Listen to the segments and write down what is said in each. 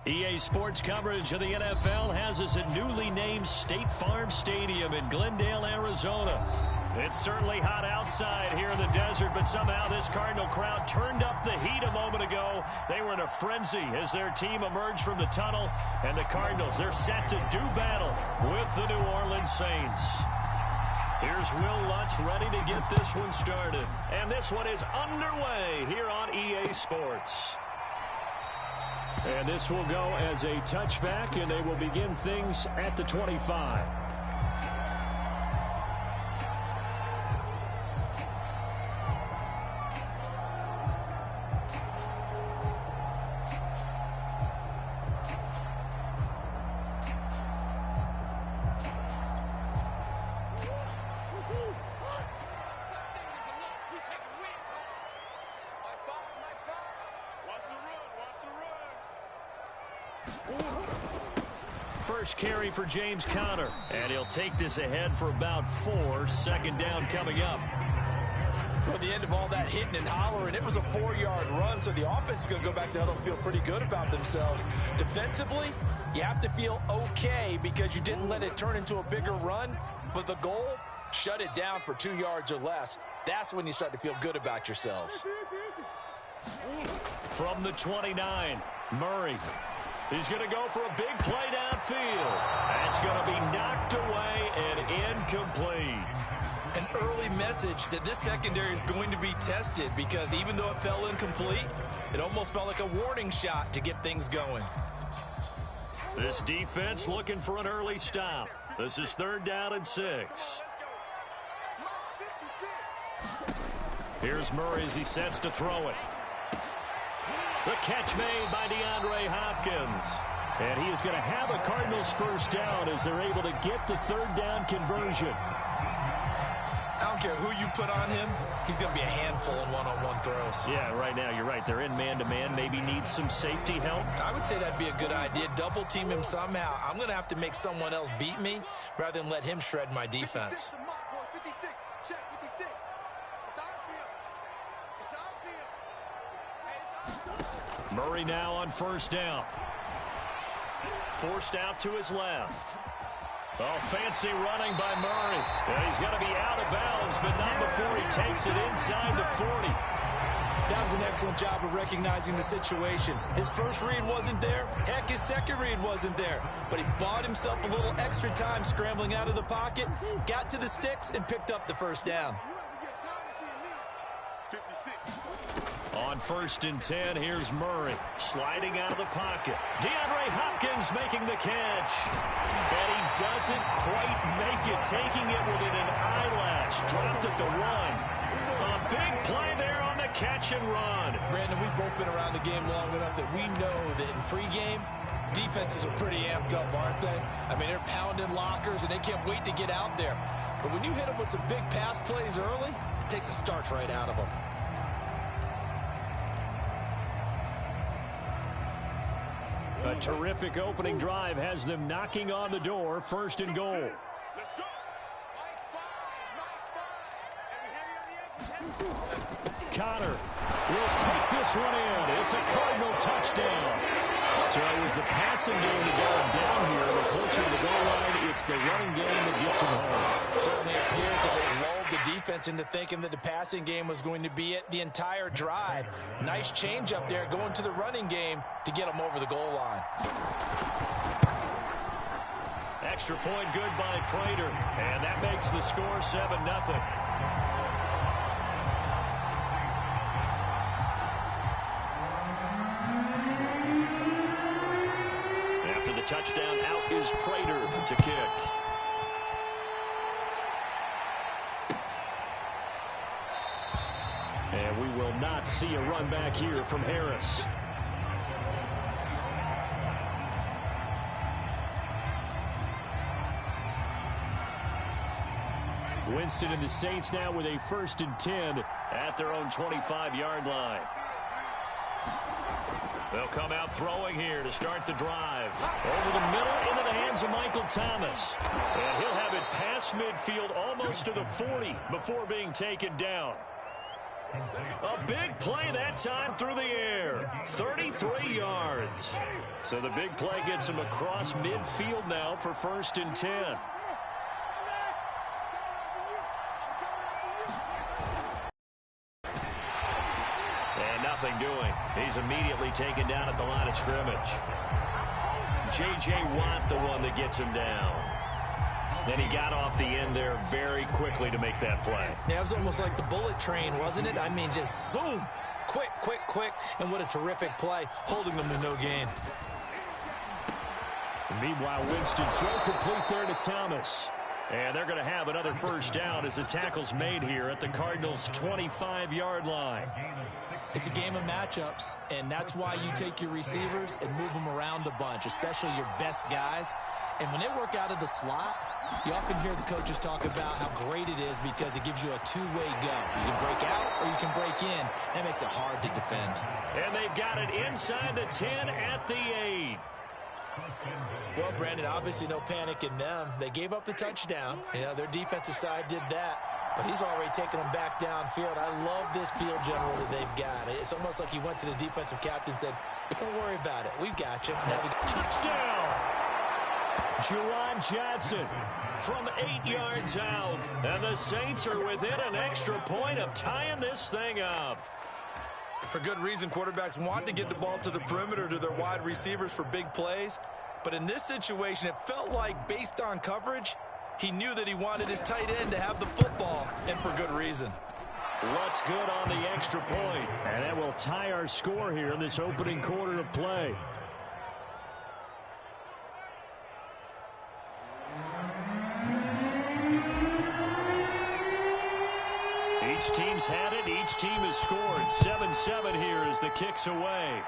EA Sports coverage of the NFL has us at newly named State Farm Stadium in Glendale, Arizona. It's certainly hot outside here in the desert, but somehow this Cardinal crowd turned up the heat a moment ago. They were in a frenzy as their team emerged from the tunnel, and the Cardinals, they're set to do battle with the New Orleans Saints. Here's Will Lutz ready to get this one started. And this one is underway here on EA Sports. And this will go as a touchback, and they will begin things at the 25. First carry for James Conner, and he'll take this ahead for about 4. Second down coming up. Well, the end of all that hitting and hollering, it was a 4-yard run, so the offense is going to go back to huddle and feel pretty good about themselves. Defensively, you have to feel okay because you didn't let it turn into a bigger run, but the goal, shut it down for 2 yards or less. That's when you start to feel good about yourselves. From the 29, Murray. He's going to go for a big play downfield. That's going to be knocked away and incomplete. An early message that this secondary is going to be tested because even though it fell incomplete, it almost felt like a warning shot to get things going. This defense looking for an early stop. This is 3rd down and 6. Here's Murray as he sets to throw it. The catch made by DeAndre Hopkins. And he is going to have a Cardinals first down as they're able to get the 3rd down conversion. I don't care who you put on him. He's going to be a handful in one-on-one throws. Yeah, right now, you're right. They're in man-to-man. Maybe needs some safety help. I would say that'd be a good idea. Double team him somehow. I'm going to have to make someone else beat me rather than let him shred my defense. Murray now on first down. Forced out to his left. Oh, fancy running by Murray. And he's going to be out of bounds, but not before he takes it inside the 40. That was an excellent job of recognizing the situation. His first read wasn't there. Heck, his second read wasn't there. But he bought himself a little extra time scrambling out of the pocket, got to the sticks, and picked up the first down. On 1st and 10, here's Murray sliding out of the pocket. DeAndre Hopkins making the catch. And he doesn't quite make it, taking it within an eyelash. Dropped at the 1. A big play there on the catch and run. Brandon, we've both been around the game long enough that we know that in pregame, defenses are pretty amped up, aren't they? I mean, they're pounding lockers, and they can't wait to get out there. But when you hit them with some big pass plays early, it takes the starch right out of them. A terrific opening drive has them knocking on the door. 1st and goal. Conner will take this one in. It's a Cardinal touchdown. So it was the passing game that got him down here. The closer to the goal line, it's the running game that gets him home. It certainly appears that they lulled the defense into thinking that the passing game was going to be it the entire drive. Nice change up there going to the running game to get them over the goal line. Extra point good by Prater. And that makes the score 7-0. Touchdown, out is Prater to kick. And we will not see a run back here from Harris. Winston and the Saints now with a 1st and 10 at their own 25-yard line. They'll come out throwing here to start the drive. Over the middle into the hands of Michael Thomas. And he'll have it past midfield almost to the 40 before being taken down. A big play that time through the air. 33 yards. So the big play gets him across midfield now for 1st and 10. And nothing doing. He's immediately taken down at the line of scrimmage. J.J. Watt, the one that gets him down. Then he got off the end there very quickly to make that play. Yeah, it was almost like the bullet train, wasn't it? I mean, just zoom. Quick, quick, quick. And what a terrific play, holding them to no gain. Meanwhile, Winston throw complete there to Thomas. And they're going to have another 1st down as the tackle's made here at the Cardinals' 25-yard line. It's a game of matchups, and that's why you take your receivers and move them around a bunch, especially your best guys. And when they work out of the slot, you often hear the coaches talk about how great it is because it gives you a two-way go. You can break out or you can break in. That makes it hard to defend. And they've got it inside the 10 at the 8. Well, Brandon, obviously no panic in them. They gave up the touchdown. You know, their defensive side did that. But he's already taken them back downfield. I love this field general that they've got. It's almost like he went to the defensive captain and said, don't worry about it. We've got you. Now we got touchdown! Juwan Johnson from 8 yards out. And the Saints are within an extra point of tying this thing up. For good reason, quarterbacks want to get the ball to the perimeter to their wide receivers for big plays. But in this situation, it felt like based on coverage, he knew that he wanted his tight end to have the football, and for good reason. What's good on the extra point? And that will tie our score here in this opening quarter of play. Each team's had it. Each team has scored. 7-7 here as the kick's away.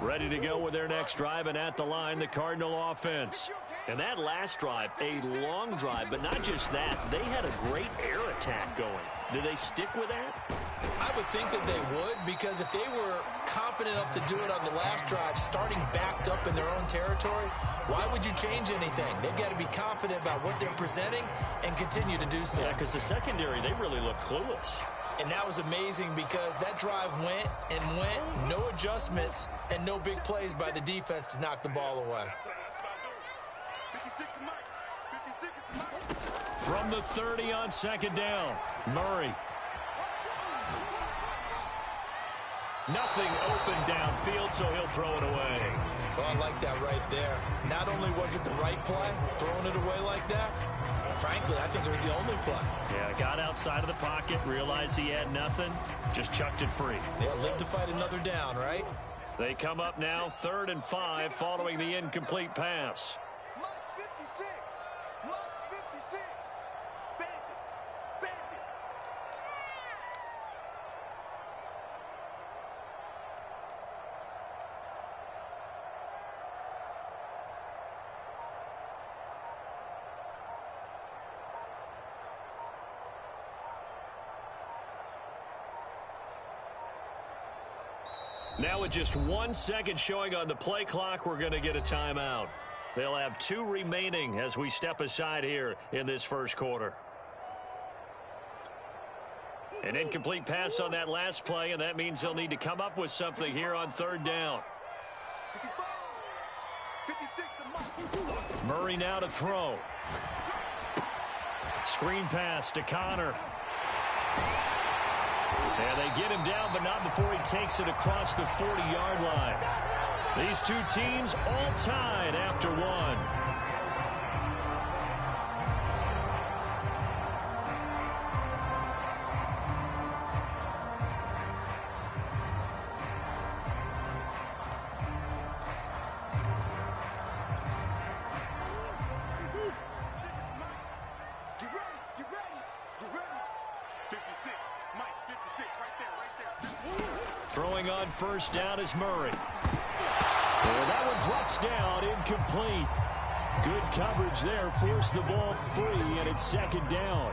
Ready to go with their next drive, and at the line, the Cardinal offense. And that last drive, a long drive, but not just that. They had a great air attack going. Do they stick with that? I would think that they would, because if they were confident enough to do it on the last drive, starting backed up in their own territory, why would you change anything? They've got to be confident about what they're presenting and continue to do so. Yeah, because the secondary, they really look clueless. And that was amazing because that drive went and went, no adjustments, and no big plays by the defense to knock the ball away. From the 30 on 2nd down, Murray. Nothing open downfield, so he'll throw it away. Well, I like that right there. Not only was it the right play, throwing it away like that, frankly, I think it was the only play. Yeah, got outside of the pocket, realized he had nothing, just chucked it free. Yeah, live to fight another down, right? They come up now 3rd and 5 following the incomplete pass. Now with just 1 second showing on the play clock, we're going to get a timeout. They'll have 2 remaining as we step aside here in this first quarter. An incomplete pass on that last play, and that means they'll need to come up with something here on 3rd down. Murray now to throw. Screen pass to Connor. And they get him down, but not before he takes it across the 40-yard line. These two teams all tied after one. Throwing on 1st down is Murray. And that one drops down, incomplete. Good coverage there, forced the ball free, and it's second down.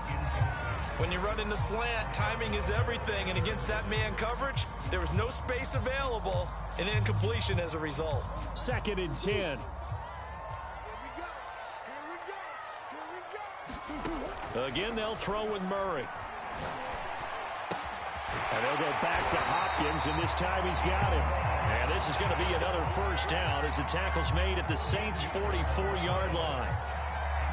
When you run in the slant, timing is everything, and against that man coverage, there was no space available, and incompletion as a result. Second and 10. Again, they'll throw with Murray. And they'll go back to Hopkins, and this time he's got him. And this is going to be another first down as the tackle's made at the Saints' 44-yard line.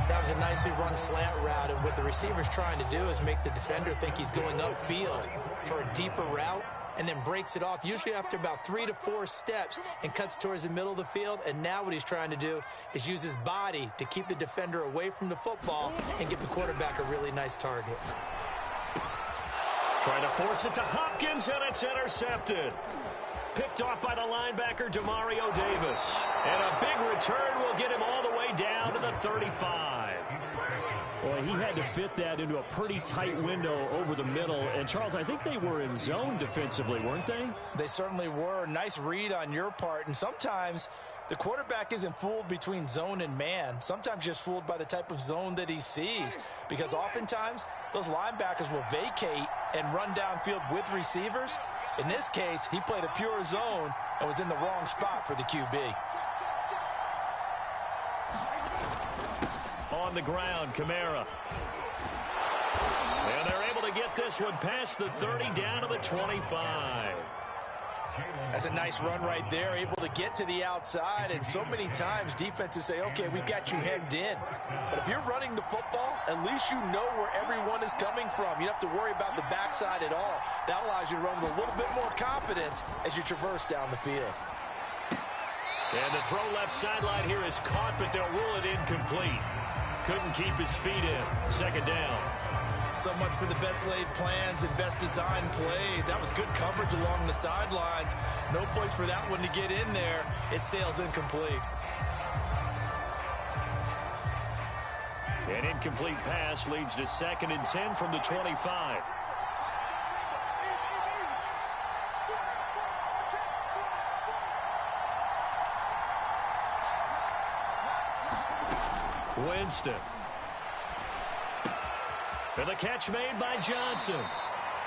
That was a nicely run slant route, and what the receiver's trying to do is make the defender think he's going upfield for a deeper route, and then breaks it off, usually after about 3 to 4 steps, and cuts towards the middle of the field. And now what he's trying to do is use his body to keep the defender away from the football and give the quarterback a really nice target. Trying to force it to Hopkins, and it's intercepted. Picked off by the linebacker, Demario Davis. And a big return will get him all the way down to the 35. Boy, he had to fit that into a pretty tight window over the middle. And, Charles, I think they were in zone defensively, weren't they? They certainly were. Nice read on your part. And sometimes the quarterback isn't fooled between zone and man. Sometimes just fooled by the type of zone that he sees. Because oftentimes, those linebackers will vacate and run downfield with receivers. In this case, he played a pure zone and was in the wrong spot for the QB. On the ground, Kamara. And they're able to get this one past the 30 down to the 25. That's a nice run right there, able to get to the outside. And so many times defenses say, okay, we've got you hemmed in. But if you're running the football, at least you know where everyone is coming from. You don't have to worry about the backside at all. That allows you to run with a little bit more confidence as you traverse down the field. And the throw left sideline here is caught, but they'll rule it incomplete. Couldn't keep his feet in. Second down. So much for the best laid plans and best designed plays. That was good coverage along the sidelines. No place for that one to get in there. It sails incomplete. An incomplete pass leads to second and 10 from the 25. Winston. And the catch made by Johnson.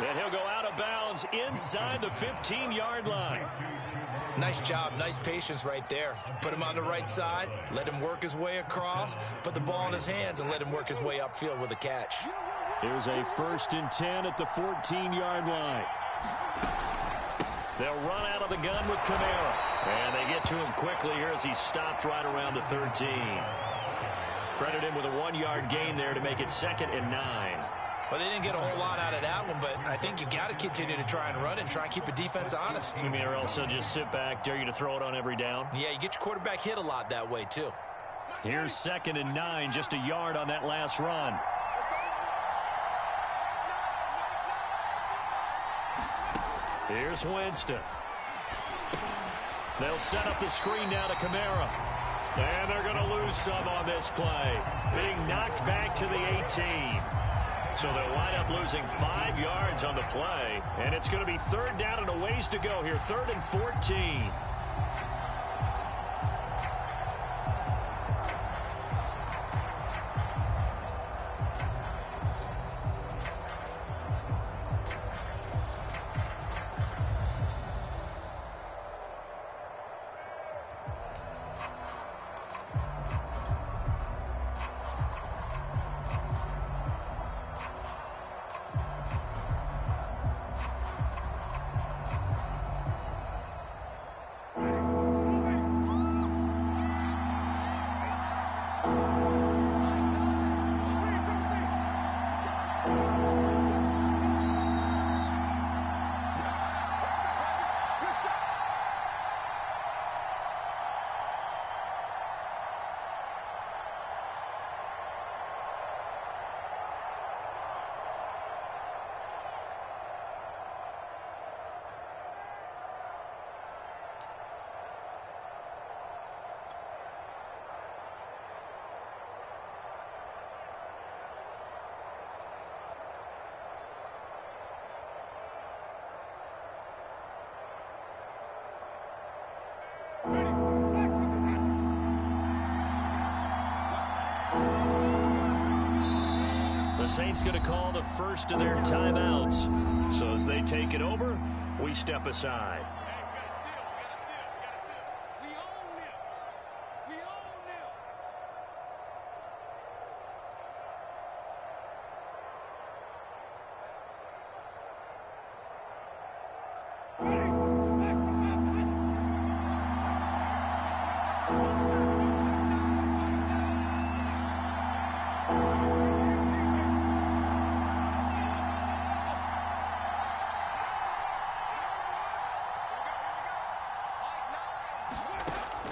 And he'll go out of bounds inside the 15-yard line. Nice job, nice patience right there. Put him on the right side, let him work his way across, put the ball in his hands, and let him work his way upfield with a catch. Here's a first and 10 at the 14-yard line. They'll run out of the gun with Kamara. And they get to him quickly here as he stopped right around the 13. Credit him with a 1-yard gain there to make it second and 9. Well, they didn't get a whole lot out of that one, but I think you got to continue to try and run and try and keep the defense honest. You mean, or else they'll just sit back, dare you to throw it on every down? Yeah, you get your quarterback hit a lot that way, too. Here's second and 9, just a yard on that last run. Here's Winston. They'll set up the screen now to Kamara. And they're going to lose some on this play. Being knocked back to the 18. So they'll wind up losing 5 yards on the play. And it's going to be third down and a ways to go here. 3rd and 14. The Saints going to call the first of their timeouts. So as they take it over, we step aside.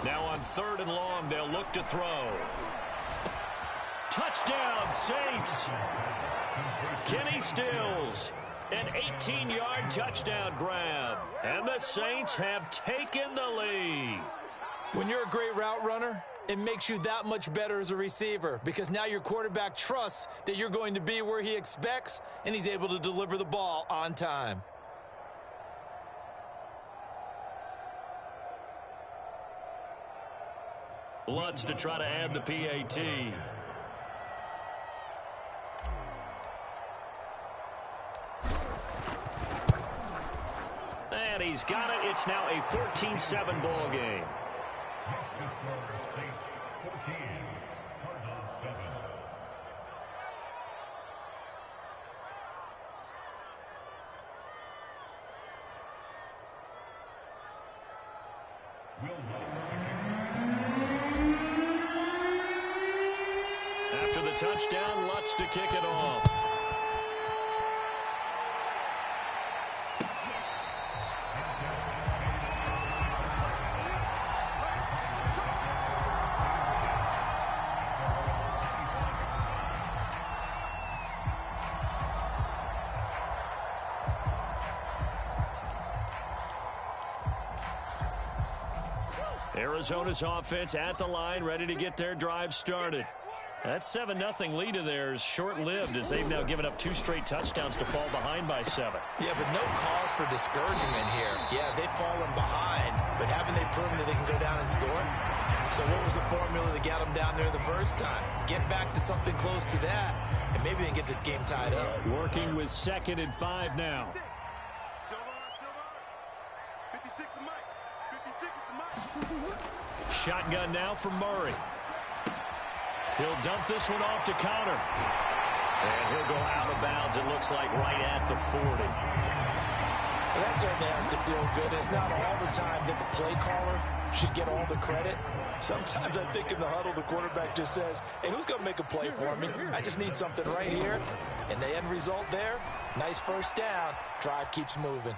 Now on 3rd and long, they'll look to throw. Touchdown, Saints. Kenny Stills, an 18-yard touchdown grab. And the Saints have taken the lead. When you're a great route runner, it makes you that much better as a receiver because now your quarterback trusts that you're going to be where he expects, and he's able to deliver the ball on time. Lutz to try to add the PAT. And he's got it. It's now a 14-7 ball game. After the touchdown, Lutz to kick it off. Arizona's offense at the line, ready to get their drive started. That 7-0 lead of theirs short-lived as they've now given up 2 straight touchdowns to fall behind by 7. Yeah, but no cause for discouragement here. Yeah, they've fallen behind, but haven't they proven that they can go down and score? So what was the formula that got them down there the first time? Get back to something close to that, and maybe they can get this game tied up. Working with 2nd and 5 now. Shotgun now for Murray. He'll dump this one off to Connor. And he'll go out of bounds, it looks like, right at the 40. Well, that certainly has to feel good. It's not all the time that the play caller should get all the credit. Sometimes I think in the huddle, the quarterback just says, hey, who's going to make a play for me? I just need something right here. And the end result there, nice first down. Drive keeps moving.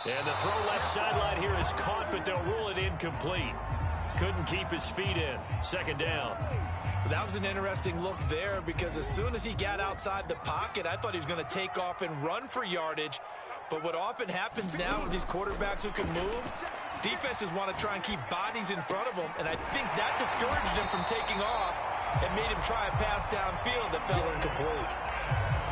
And the throw left sideline here is caught, but they'll rule it incomplete. Couldn't keep his feet in. 2nd down. That was an interesting look there because as soon as he got outside the pocket, I thought he was going to take off and run for yardage. But what often happens now with these quarterbacks who can move, defenses want to try and keep bodies in front of them, and I think that discouraged him from taking off and made him try a pass downfield that fell incomplete.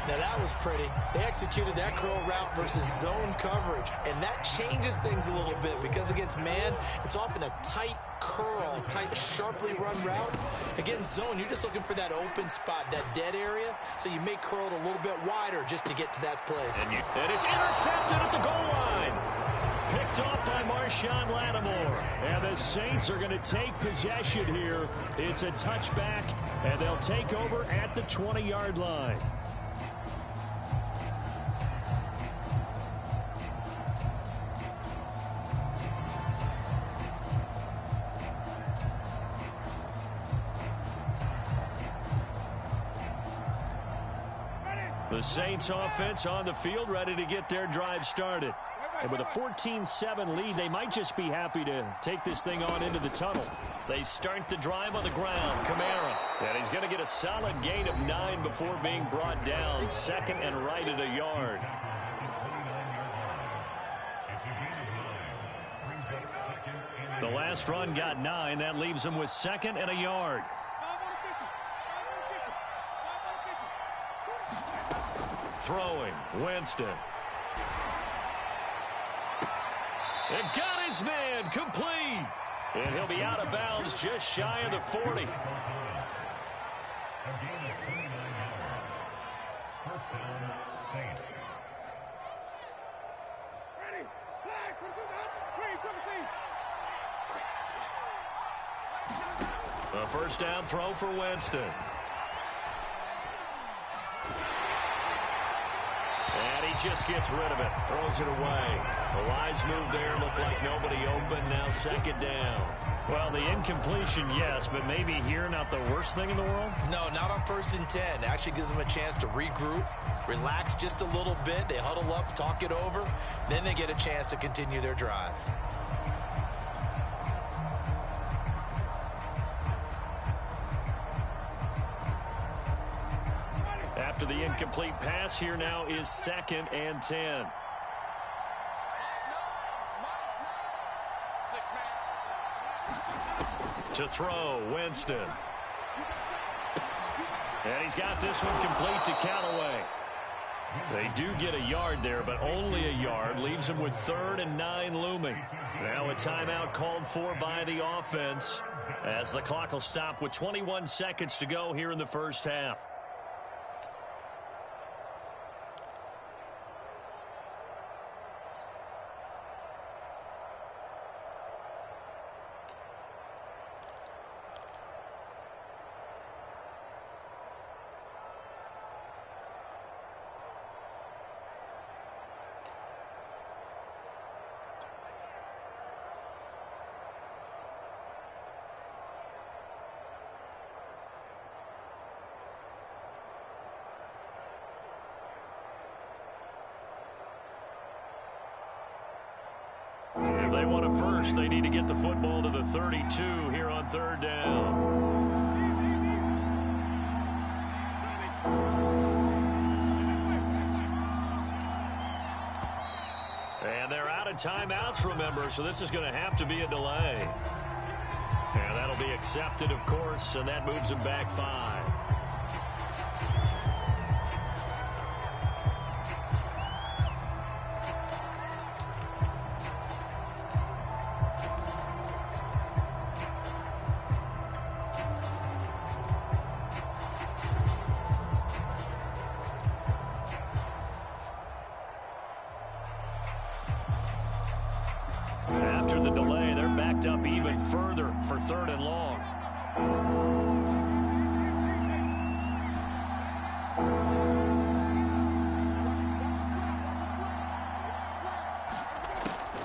Now that was pretty. They executed that curl route versus zone coverage, and that changes things a little bit because against man, it's often a tight curl, tight, sharply run route. Against zone, you're just looking for that open spot, that dead area, so you may curl it a little bit wider just to get to that place. And it's intercepted at the goal line. Picked off by Marshawn Lattimore. And the Saints are going to take possession here. It's a touchback, and they'll take over at the 20-yard line. The Saints offense on the field, ready to get their drive started. And with a 14-7 lead, they might just be happy to take this thing on into the tunnel. They start the drive on the ground. Kamara. And he's going to get a solid gain of 9 before being brought down. 2nd and right at a yard. The last run got 9. That leaves them with 2nd and a yard. Throwing, Winston. And got his man, complete. And he'll be out of bounds just shy of the 40. A gain of 29 yards. First down, Saints. Ready? Flag! 3, 17. A first down throw for Winston. And he just gets rid of it. Throws it away. The wise move there. Looked like nobody open. Now second down. Well, the incompletion, yes, but maybe here not the worst thing in the world? No, not on 1st and 10. Actually gives them a chance to regroup, relax just a little bit. They huddle up, talk it over. Then they get a chance to continue their drive. After the incomplete pass, here now is 2nd and 10. To throw, Winston. And he's got this one complete to Callaway. They do get a yard there, but only a yard. Leaves them with 3rd and 9 looming. Now a timeout called for by the offense, as the clock will stop with 21 seconds to go here in the first half. If they want a first, they need to get the football to the 32 here on 3rd down. And they're out of timeouts, remember, so this is going to have to be a delay. And that'll be accepted, of course, and that moves them back 5. After the delay, they're backed up even further for 3rd and long.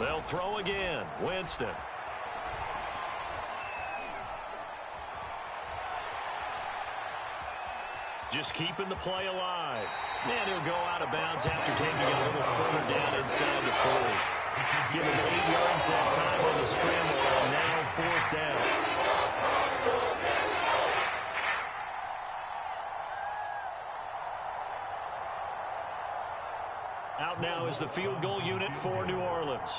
They'll throw again. Winston. Just keeping the play alive. And he'll go out of bounds after taking it a little further down inside the 40. Give him 8 yards that time on the scramble, and now 4th down. Out now is the field goal unit for New Orleans.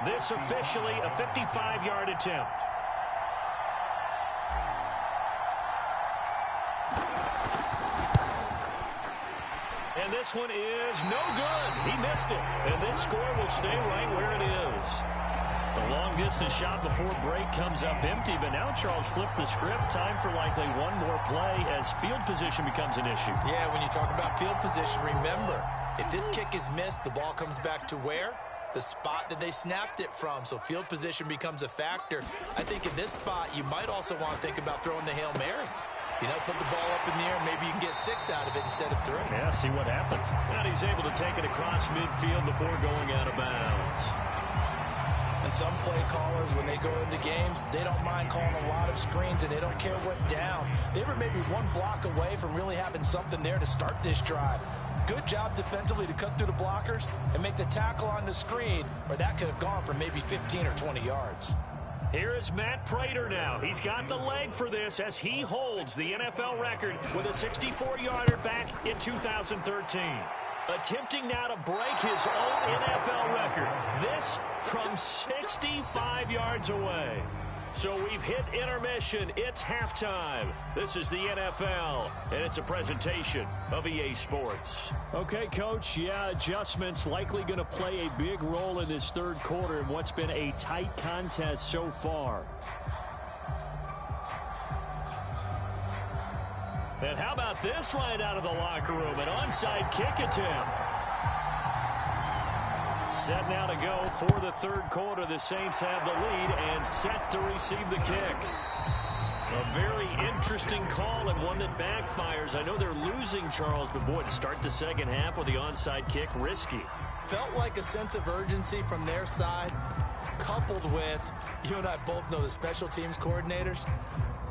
This officially a 55-yard attempt. And this one is no good. He missed it. And this score will stay right where it is. The long-distance shot before break comes up empty, but now Charles flipped the script. Time for likely one more play as field position becomes an issue. Yeah, when you talk about field position, remember, if this kick is missed, the ball comes back to where? The spot that they snapped it from. So field position becomes a factor. I think in this spot, you might also want to think about throwing the Hail Mary. You know, put the ball up in the air. Maybe you can get 6 out of it instead of 3. Yeah, see what happens. And he's able to take it across midfield before going out of bounds. And some play callers, when they go into games, they don't mind calling a lot of screens, and they don't care what down. They were maybe one block away from really having something there to start this drive. Good job defensively to cut through the blockers and make the tackle on the screen, or that could have gone for maybe 15 or 20 yards. Here is Matt Prater now. He's got the leg for this as he holds the NFL record with a 64-yarder back in 2013. Attempting now to break his own NFL record. This from 65 yards away. So we've hit intermission. It's halftime. This is the NFL, and it's a presentation of EA Sports. Okay, Coach, yeah, adjustments likely going to play a big role in this 3rd quarter in what's been a tight contest so far. And how about this right out of the locker room? An onside kick attempt. Set now to go for the third quarter. The Saints have the lead and set to receive the kick. A very interesting call and one that backfires. I know they're losing, Charles, but boy, to start the second half with the onside kick, risky. Felt like a sense of urgency from their side, coupled with, you and I both know the special teams coordinators,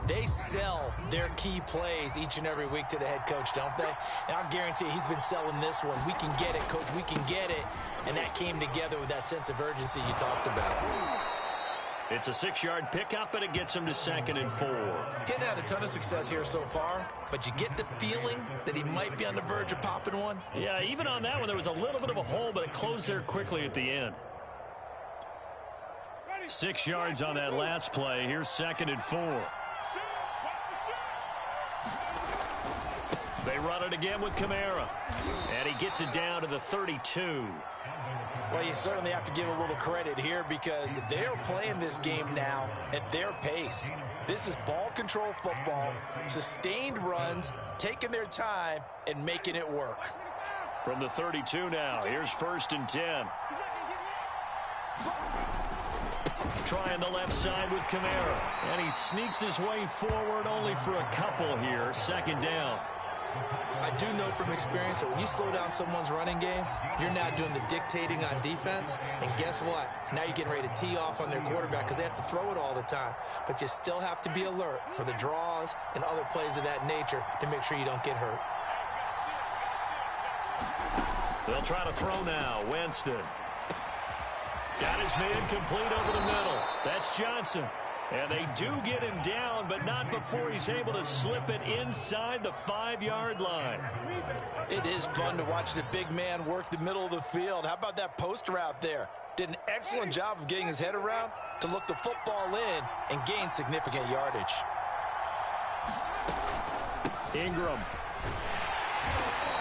they sell their key plays each and every week to the head coach, don't they? And I'll guarantee he's been selling this one. We can get it, coach, we can get it. And that came together with that sense of urgency you talked about. It's a 6-yard pickup, and it gets him to 2nd and 4. Getting had a ton of success here so far, but you get the feeling that he might be on the verge of popping one. Yeah, even on that one, there was a little bit of a hole, but it closed there quickly at the end. 6 yards on that last play. Here's 2nd and 4. They run it again with Kamara. And he gets it down to the 32. Well, you certainly have to give a little credit here because they're playing this game now at their pace. This is ball control football, sustained runs, taking their time, and making it work. From the 32 now, here's 1st and 10. Trying the left side with Kamara. And he sneaks his way forward only for a couple here. 2nd down. I do know from experience that when you slow down someone's running game, you're now doing the dictating on defense. And guess what? Now you're getting ready to tee off on their quarterback because they have to throw it all the time. But you still have to be alert for the draws and other plays of that nature to make sure you don't get hurt. They'll try to throw now. Winston. Got his man complete over the middle. That's Johnson. And they do get him down, but not before he's able to slip it inside the 5-yard line. It is fun to watch the big man work the middle of the field. How about that post route there? Did an excellent job of getting his head around to look the football in and gain significant yardage. Ingram.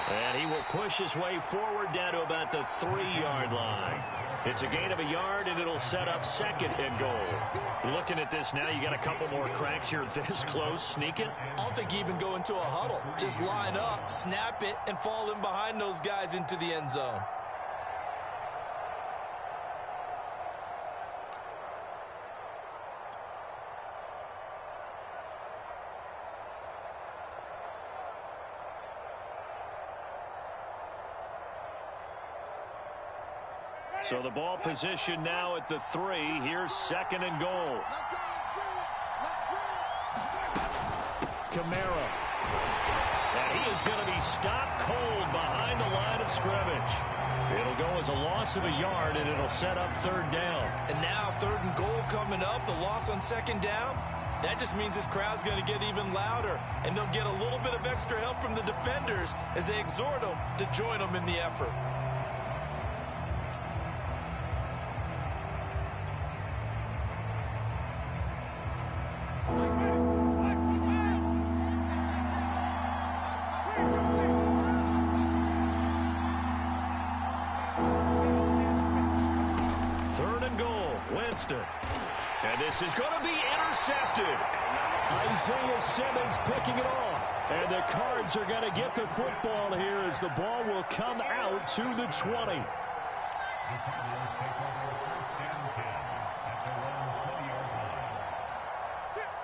And he will push his way forward down to about the 3-yard line. It's a gain of a yard, and it'll set up 2nd and goal. Looking at this now, you got a couple more cracks here this close. Sneak it. I don't think you even go into a huddle. Just line up, snap it, and fall in behind those guys into the end zone. So the ball position now at the 3. Here's 2nd and goal. Kamara. And he is going to be stopped cold behind the line of scrimmage. It'll go as a loss of a yard, and it'll set up 3rd down. And now 3rd and goal coming up. The loss on 2nd down. That just means this crowd's going to get even louder. And they'll get a little bit of extra help from the defenders as they exhort them to join them in the effort. And this is going to be intercepted. Isaiah Simmons picking it off. And the Cards are going to get the football here as the ball will come out to the 20.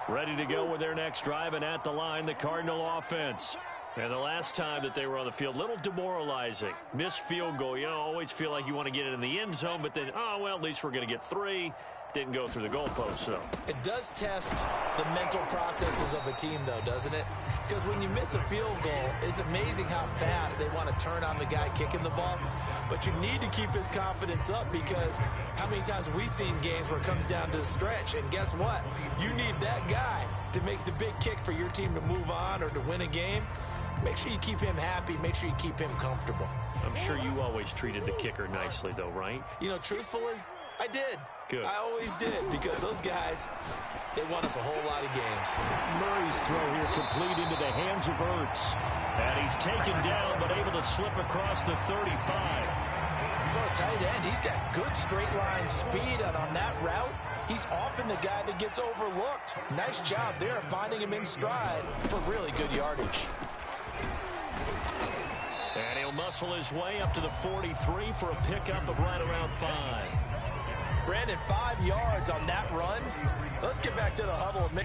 Ready to go with their next drive, and at the line, the Cardinal offense. And the last time that they were on the field, a little demoralizing. Missed field goal. You know, always feel like you want to get it in the end zone, but then, oh, well, at least we're going to get 3. Didn't go through the goalpost, though. It does test the mental processes of a team, though, doesn't it? Because when you miss a field goal, it's amazing how fast they want to turn on the guy kicking the ball. But you need to keep his confidence up because how many times have we seen games where it comes down to the stretch? And guess what? You need that guy to make the big kick for your team to move on or to win a game. Make sure you keep him happy. Make sure you keep him comfortable. I'm sure you always treated the kicker nicely, though, right? You know, truthfully, I did. Good. I always did because those guys, they won us a whole lot of games. Murray's throw here complete into the hands of Ertz. And he's taken down but able to slip across the 35. For a tight end, he's got good straight line speed, and on that route, He's often the guy that gets overlooked. Nice job there finding him in stride for really good yardage. And he'll muscle his way up to the 43 for a pickup of right around 5. Brandon, 5 yards on that run. Let's get back to the huddle.